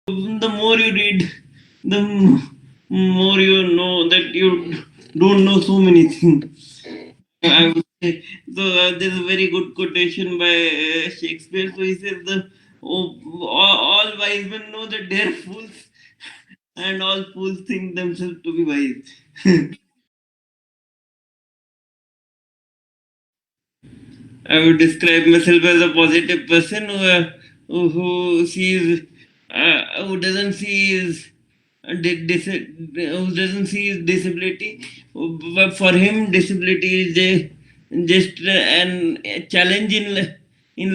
The more you read, the more you know that you don't know so many things. I would say. So there's a very good quotation by Shakespeare. So he says, "The all wise men know that they're fools, and all fools think themselves to be wise." I would describe myself as a positive person who sees, who doesn't see his, who doesn't see his disability. But for him, disability is just an a challenge in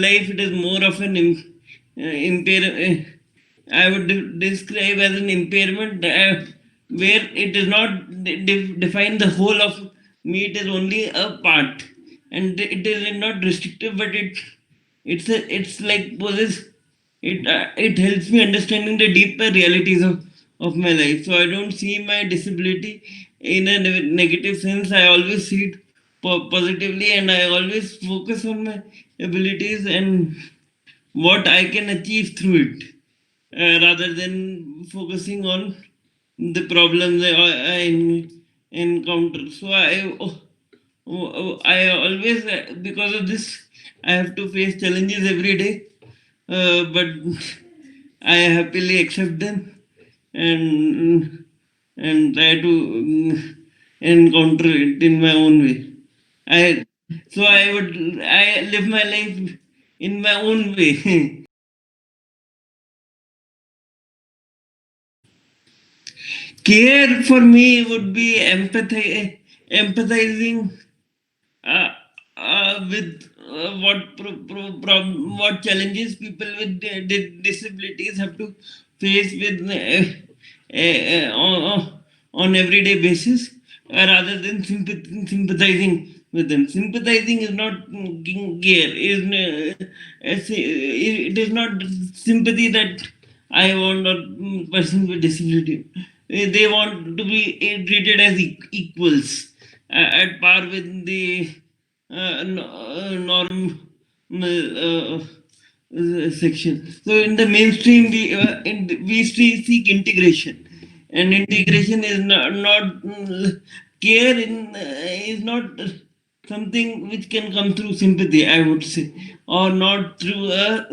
life. It is more of an impair. I would describe as an impairment where it does not define the whole of me. It is only a part, and it is not restrictive, but it's like possess. It helps me understanding the deeper realities of my life. So I don't see my disability in a negative sense. I always see it positively, and I always focus on my abilities and what I can achieve through it, rather than focusing on the problems I encounter. So I always, because of this, I have to face challenges every day, but I happily accept them and try to encounter it in my own way. I I live my life in my own way. Care for me would be empathizing uh, with what challenges people with disabilities have to face with on everyday basis, rather than sympathizing with them. Sympathizing is not care. It is not sympathy that I want or person with disability. They want to be treated as equals, at par with the norm section. So in the mainstream, we seek integration, and integration is not care is not something which can come through sympathy, I would say, or not through a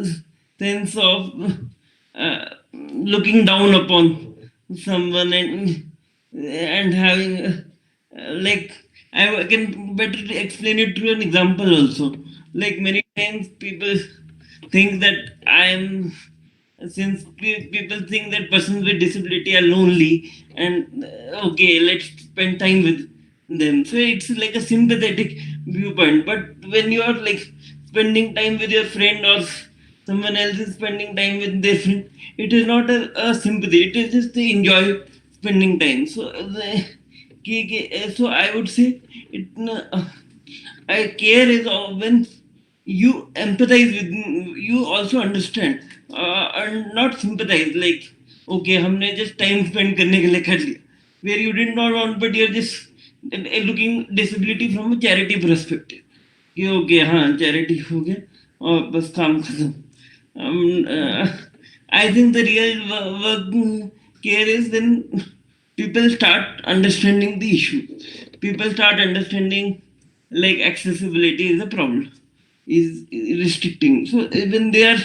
sense of looking down upon someone and having like I can better explain it through an example also. Like many times people think that I'm since people think that persons with disability are lonely, and okay, let's spend time with them. So it's like a sympathetic viewpoint. But when you are like spending time with your friend, or someone else is spending time with their friend, it is not a sympathy, it is just the enjoy spending time. So so I would say it I care is when you empathize with, you also understand, and not sympathize like okay हमने just time spend करने के लिए कर लिया, where you did not want, but you're just looking disability from a charity perspective कि okay हाँ charity हो गया और बस काम खत्म. I think the real work care is when people start understanding the issue. People start understanding like accessibility is a problem, is restricting. So when they are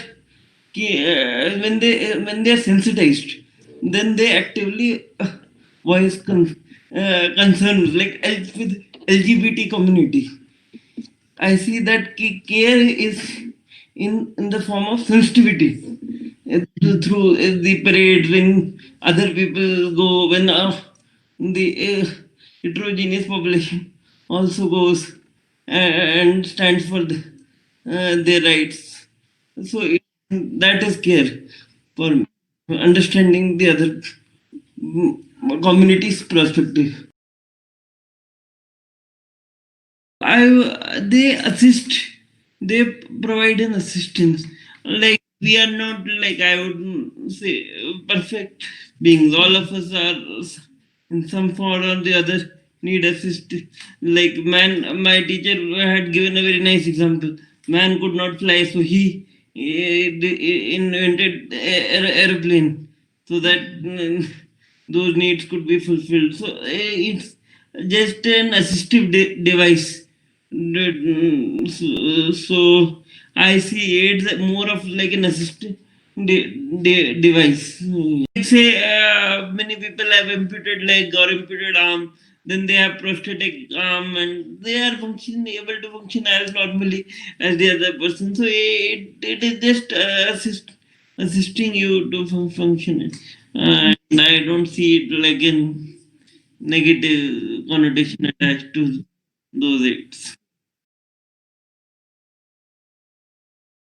when they are sensitized, then they actively voice concerns like with LGBT community. I see that care is in the form of sensitivity. Through the parade, when other people go, when the heterogeneous population also goes and stands for their rights. So that is care for me, understanding the other community's perspective. They assist, they provide an assistance. Like we are not like I would say perfect beings. All of us are in some form or the other need assist. Like man, my teacher had given a very nice example. Man could not fly, so he invented aeroplane. so that those needs could be fulfilled. So it's just an assistive device. So I see AIDS more of like an assistive device. Like say many people have amputated leg or amputated arm, then they have prosthetic arm, and they are able to function as normally as the other person. So it is just assisting you to function. And I don't see it like in negative connotation attached to those aids.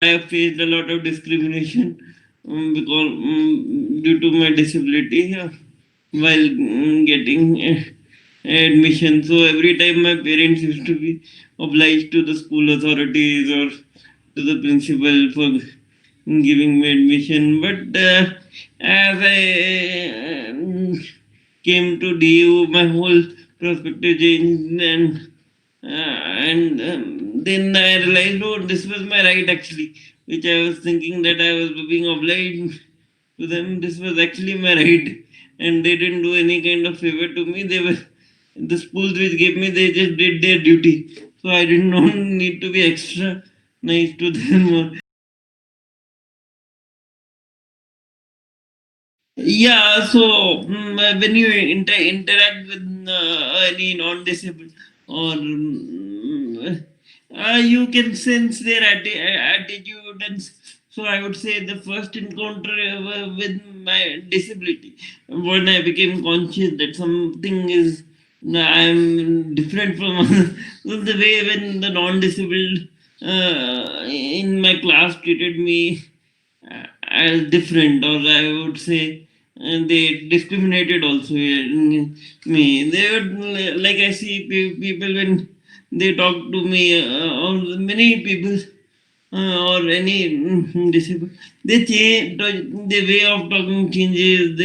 I have faced a lot of discrimination because due to my disability while getting admission. So every time my parents used to be obliged to the school authorities or to the principal for giving me admission. But as I came to DU, my whole perspective changed, and then I realized, oh, this was my right actually, which I was thinking that I was being obliged to them. This was actually my right, and they didn't do any kind of favor to me. They were the schools which gave me, they just did their duty. So I did not need to be extra nice to them. Yeah, so when you interact with any non-disabled, or you can sense their attitude, and so I would say the first encounter with my disability, when I became conscious that something is, I'm different from the way when the non-disabled in my class treated me as different, or I would say they discriminated also me. They would, like I see people when they talk to me, or many people or any disabled, they change the way of talking changes.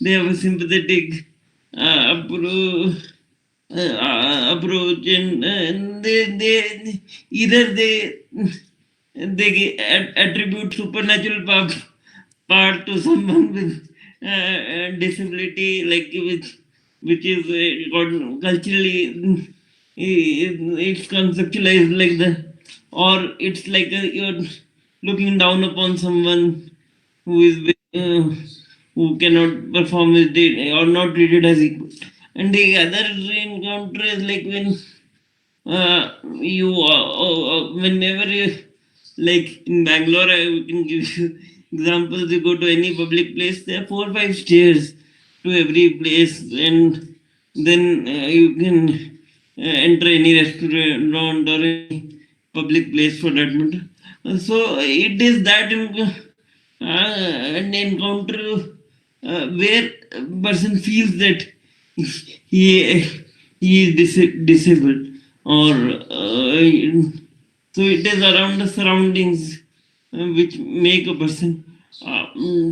They have a sympathetic approach, and they either they attribute supernatural part to someone with disability, like which is culturally it's conceptualized like the, or it's like you're looking down upon someone who is who cannot perform his day or not treated as equal. And the other encounter is like when you whenever you, like in Bangalore, I can give you examples. You go to any public place, there are 4 or 5 stairs to every place, and then you can enter any restaurant or any public place for that matter. So it is that an encounter where a person feels that he he is disabled, or so it is around the surroundings which make a person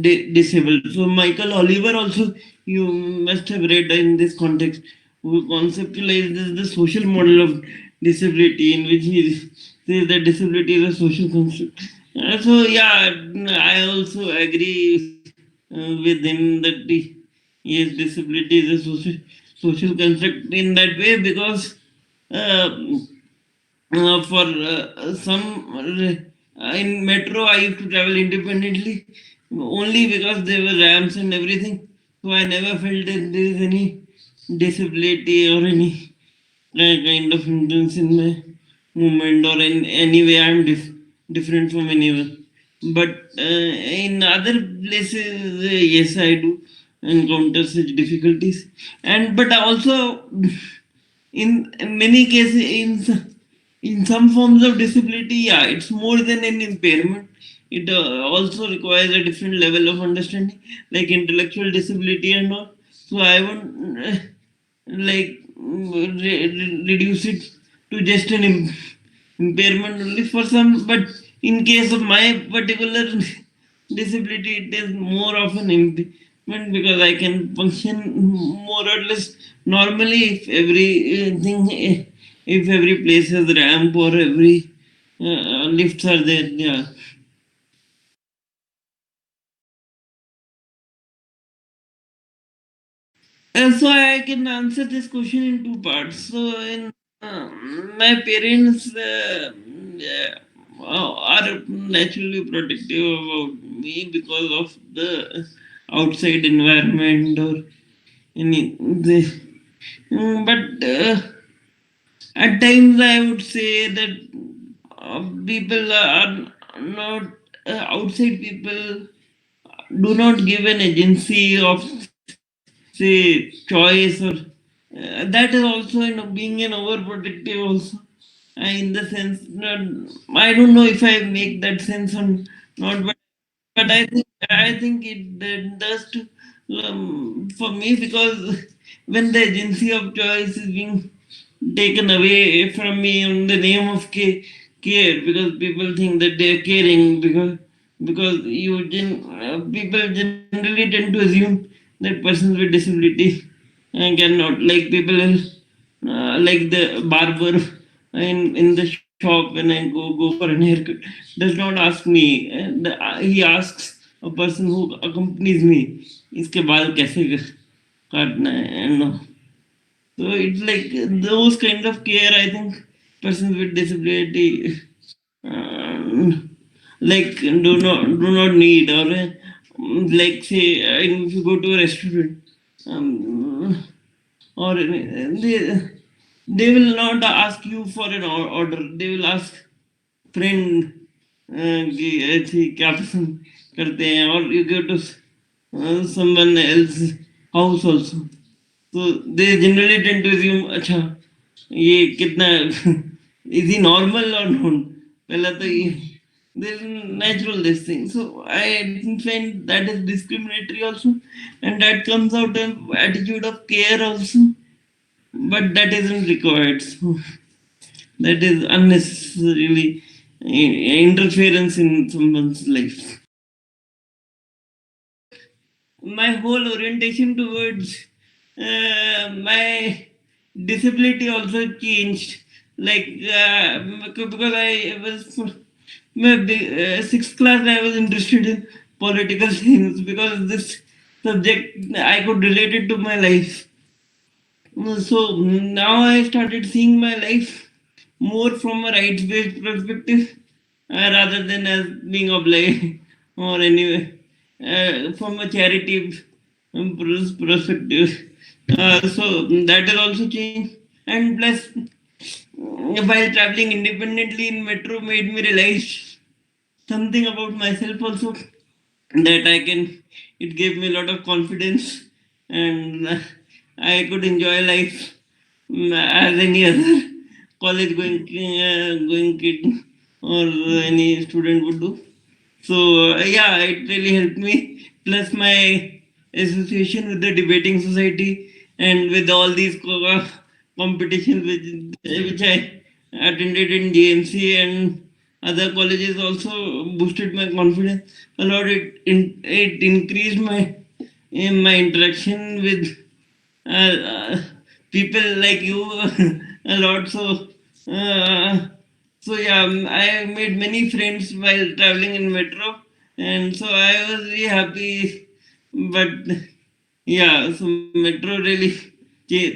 disabled. So Michael Oliver also, you must have read in this context, who conceptualizes the social model of disability, in which he says that disability is a social construct. So yeah, I also agree with him that yes, disability is a social construct in that way, because uh, for some in metro I used to travel independently only because there were ramps and everything. So I never felt that there is any disability or any kind of hindrance in my movement, or in any way I'm different from anyone. But in other places, yes, I do encounter such difficulties, and but also in many cases, in some forms of disability, yeah, it's more than an impairment. It also requires a different level of understanding, like intellectual disability and all. So I won't like reduce it to just an impairment only for some. But in case of my particular disability, it is more of an impairment, because I can function more or less normally if everything, if every place has ramp, or every lifts are there. Yeah. So I can answer this question in two parts. So in my parents are naturally protective about me because of the outside environment or any. But at times I would say that people are not outside people do not give an agency of say choice or that is also being an overprotective also in the sense not, I don't know if I make that sense or not, but I think it does to for me because when the agency of choice is being taken away from me in the name of care because people think that they are caring because people generally tend to assume that persons with disability cannot like people like the barber in the shop when I go for an haircut does not ask me he asks a person who accompanies me इसके बाल कैसे काटना है and so it's like those kind of care I think persons with disability like do not need or like say if you go to a restaurant or they will not ask you for an order they will ask friend कि ऐसी क्या पसंद करते हैं और you go to someone else house also so they generally tend to assume अच्छा ये कितना is he normal or not पहला तो ये there is natural this thing so I find that is discriminatory also and that comes out of attitude of care also but that isn't required so that is unnecessarily interference in someone's life. My whole orientation towards my disability also changed. Like because I was my sixth class, I was interested in political science because this subject I could relate it to my life. So now I started seeing my life more from a rights based perspective rather than as being obliged or anyway from a charity perspective. So that has also changed. And plus, while traveling independently in metro made me realize something about myself also that I can. It gave me a lot of confidence, and I could enjoy life as any other college going kid or any student would do. So yeah, it really helped me. Plus my association with the debating society and with all these competitions which I attended in GMC and other colleges also boosted my confidence a lot. It increased my interaction with uh, people like you a lot. So yeah, I made many friends while traveling in metro, and so I was really happy. But yeah, so metro really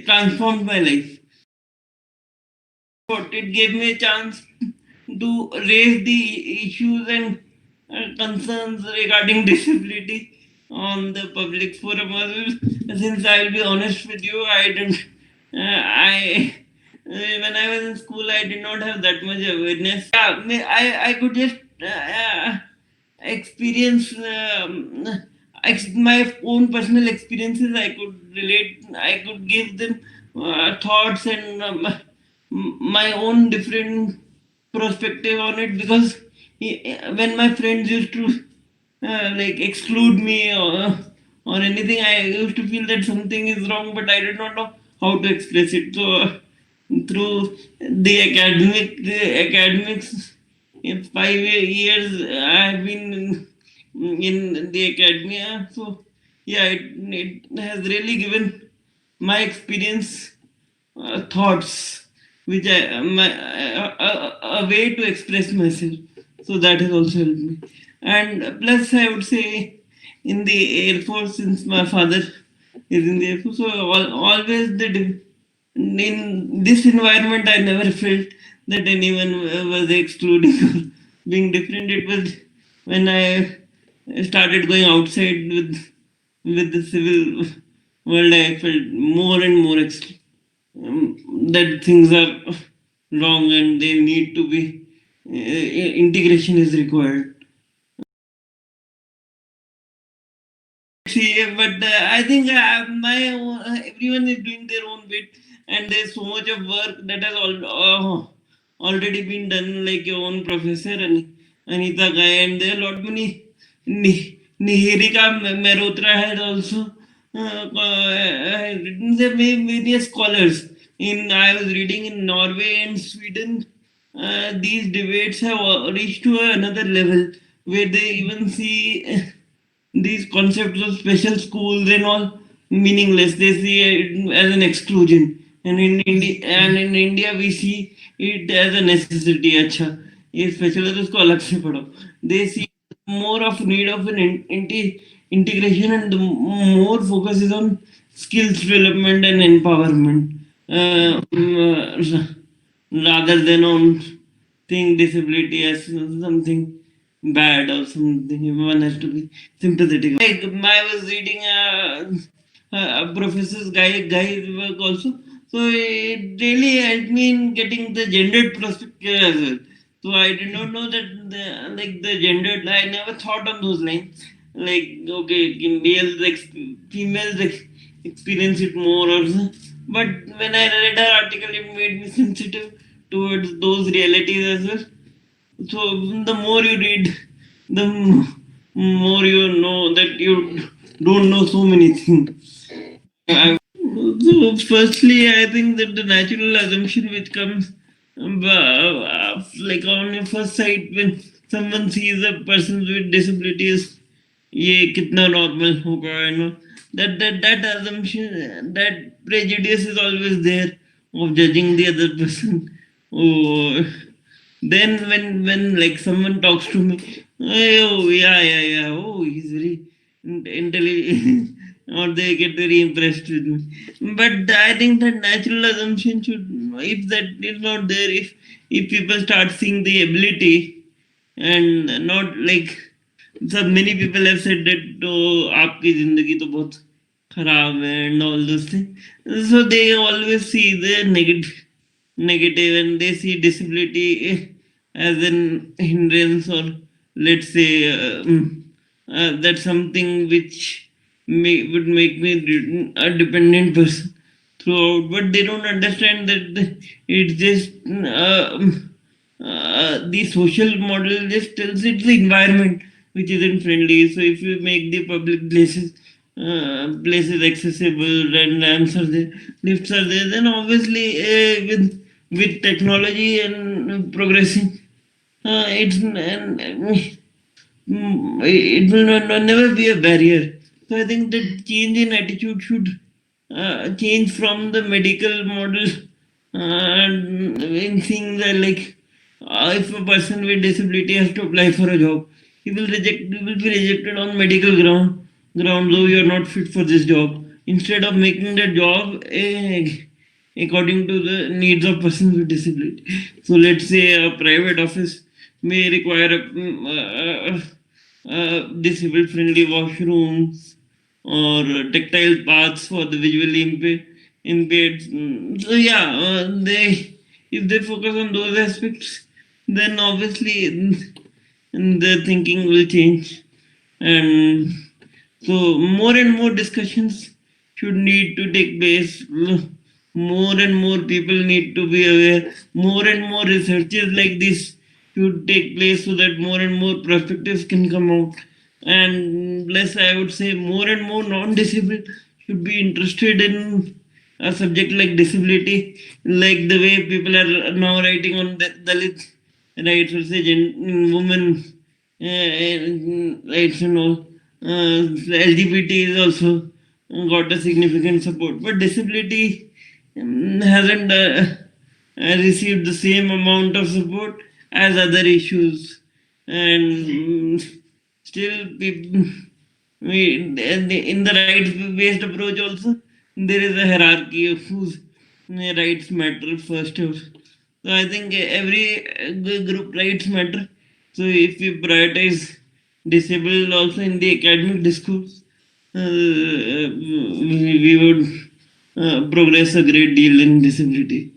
transformed my life. But it gave me a chance to raise the issues and concerns regarding disability on the public forum. Since I'll be honest with you, I didn't. I when I was in school, I did not have that much awareness. Yeah, I could just experience my own personal experiences. I could relate. I could give them thoughts and my own different perspective on it because when my friends used to like exclude me or anything, I used to feel that something is wrong, but I did not know how to express it. So through the academics, in 5 years I have been in the academia. So yeah, it has really given my experience thoughts which a way to express myself so that has also helped me and plus I would say in the air force since my father isn't there? So always in this environment, I never felt that anyone was excluding or being different. It was when I started going outside with the civil world, I felt more and more that things are wrong and they need to be integration is required. See, but I think everyone is doing their own bit, and there's so much of work that has already been done, like your own professor and Anita Ghai, and there are a lot many Niharika Mehrotra had also written the various scholars. In I was reading in Norway and Sweden, these debates have reached to another level where they even see these concepts of special schools and all meaningless. They see it as an exclusion. And in India we see it as a necessity. अच्छा ये special है तो उसको अलग से पढ़ो. They see more of need of an integration, and the more focus is on skills development and empowerment, rather than on seeing disability as something bad or something. One has to be sympathetic. Like I was reading Professor Guy's work also, so it really helped me in getting the gendered perspective as well. So I did not know that the gendered. I never thought on those lines. Like okay, males females experience it more or so. But when I read her article, it made me sensitive towards those realities as well. So the more you read, the more you know that you don't know so many things. So firstly, I think that the natural assumption which comes like on your first sight when someone sees a person with disabilities, ये कितना normal होगा, that assumption, that prejudice is always there of judging the other person. Oh, then when like someone talks to me, oh yeah, oh he's very intelligent, or they get very impressed with me. But I think that natural assumption should, if that is not there, if people start seeing the ability and not like so many people have said that तो आपकी जिंदगी तो बहुत खराब है and all those things. So they always see the negative, and they see disability as an hindrance, or let's say that's something which would make me a dependent person throughout. But they don't understand that it's just the social model just tells it's the environment which isn't friendly. So if you make the public places accessible, and ramps are there, lifts are there, then obviously with technology and progressing, it's it will never be a barrier. So I think that change in attitude should change from the medical model, in seeing that like if a person with disability has to apply for a job, he will be rejected on medical ground, though you are not fit for this job. Instead of making the job according to the needs of persons with disability. So let's say a private office may require disabled friendly washrooms or tactile paths for the visually impaired. So yeah, they if they focus on those aspects, then obviously the thinking will change. And so more and more discussions should need to take place. More and more people need to be aware. More and more researches like this should take place so that more and more perspectives can come out. And less, I would say, more and more non-disabled should be interested in a subject like disability, like the way people are now writing on the Dalit rights, or say women rights and all. LGBT is also got a significant support, but disability hasn't received the same amount of support as other issues, and still people in the rights-based approach also, there is a hierarchy of whose rights matter first. So I think every group rights matter. So if we prioritize disabled also in the academic discourse, we would progress a great deal in disability.